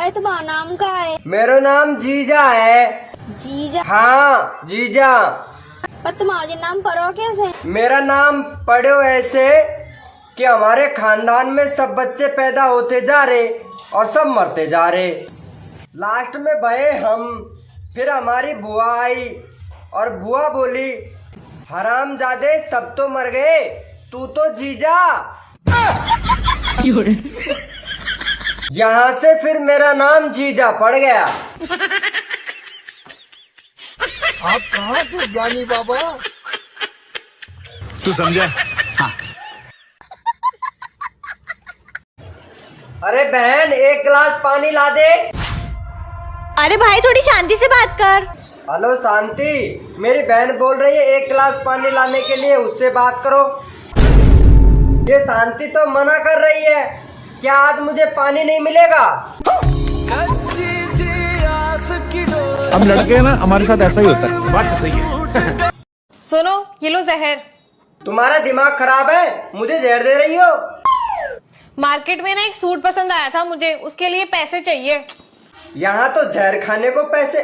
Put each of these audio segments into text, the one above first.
भाई तुम्हारा नाम क्या है? मेरा नाम जीजा है। जीजा? हाँ जीजा। पर तुम्हारा नाम पढ़ो कैसे? मेरा नाम पढ़ो ऐसे कि हमारे खानदान में सब बच्चे पैदा होते जा रहे और सब मरते जा रहे। लास्ट में भये हम, फिर हमारी बुआ आई और बुआ बोली हरामजादे सब तो मर गए, तू तो जीजा। यहाँ से फिर मेरा नाम जीजा पड़ गया। आप कहाँ के ज्ञानी बाबा? तू समझा? हाँ। अरे बहन एक गिलास पानी ला दे। अरे भाई थोड़ी शांति से बात कर। हेलो शांति, मेरी बहन बोल रही है एक गिलास पानी लाने के लिए, उससे बात करो। ये शांति तो मना कर रही है, क्या आज मुझे पानी नहीं मिलेगा? हम लड़के हैं ना, हमारे साथ ऐसा ही होता है। बात तो सही है। सुनो, ये लो जहर। तुम्हारा दिमाग खराब है, मुझे जहर दे रही हो? मार्केट में ना एक सूट पसंद आया था मुझे, उसके लिए पैसे चाहिए। यहाँ तो जहर खाने को पैसे।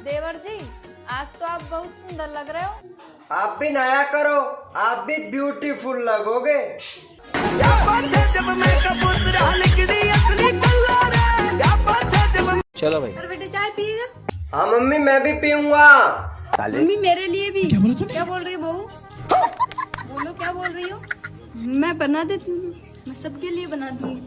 देवर जी, आज तो आप बहुत सुंदर लग रहे हो। आप भी नया करो, आप भी ब्यूटीफुल लगोगे। चलो भाई। और बेटे चाय पिएगा? हाँ मम्मी मैं भी पीऊंगा। मम्मी मेरे लिए भी। क्या बोल रही हो बहू? बोलो क्या बोल रही हो? मैं बना देती हूँ, मैं सबके लिए बना दूंगी।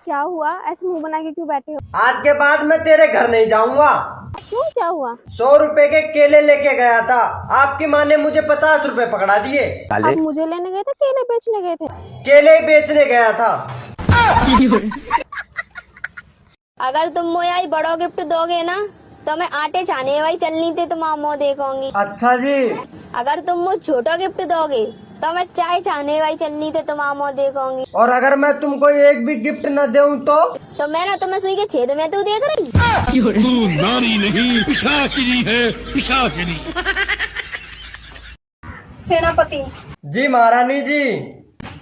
क्या हुआ, ऐसे मुंह बना के क्यों बैठे हो? आज के बाद मैं तेरे घर नहीं जाऊंगा। क्यों, क्या हुआ? 100 रुपए के केले लेके गया था, आपकी माँ ने मुझे 50 रुपए पकड़ा दिए। आप मुझे लेने गए थे, केले बेचने गए थे? केले बेचने गया था। अगर तुम मुझे आज बड़ो गिफ्ट दोगे ना तो मैं आटे छाने वाली चलनी थे तो मामो देखूंगी। अच्छा जी। अगर तुम मुझे छोटा गिफ्ट दोगे तो मैं चाय छाने वाली चलनी थे तो मामो देखूंगी। और अगर मैं तुमको एक भी गिफ्ट न दूं तो मैं ना तुम्हें सुई के छेद में तू देख रही। तू नारी नहीं, पिशाचिनी है, पिशाचिनी। सेनापति जी महारानी जी।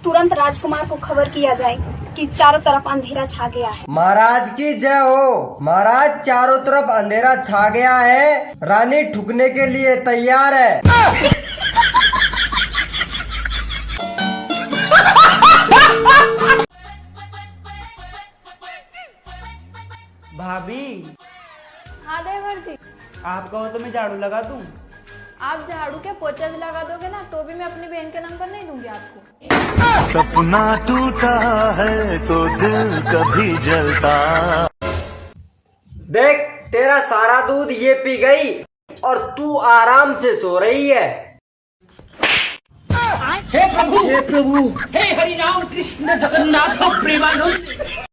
तुरंत राजकुमार को खबर किया जाए कि चारों तरफ अंधेरा छा गया है। महाराज की जय हो। महाराज चारों तरफ अंधेरा छा गया है, रानी ठुकने के लिए तैयार है। भाभी। हाँ देवर जी। आप कहो तो मैं झाड़ू लगा दूं? आप झाड़ू के पोछा भी लगा दोगे ना तो भी मैं अपनी बहन के नंबर नहीं दूंगी आपको। सपना टूटा है तो दिल कभी जलता। देख तेरा सारा दूध ये पी गई और तू आराम से सो रही है। हे प्रभु, हे हरि राम कृष्ण जगन्नाथ प्रेमानंद।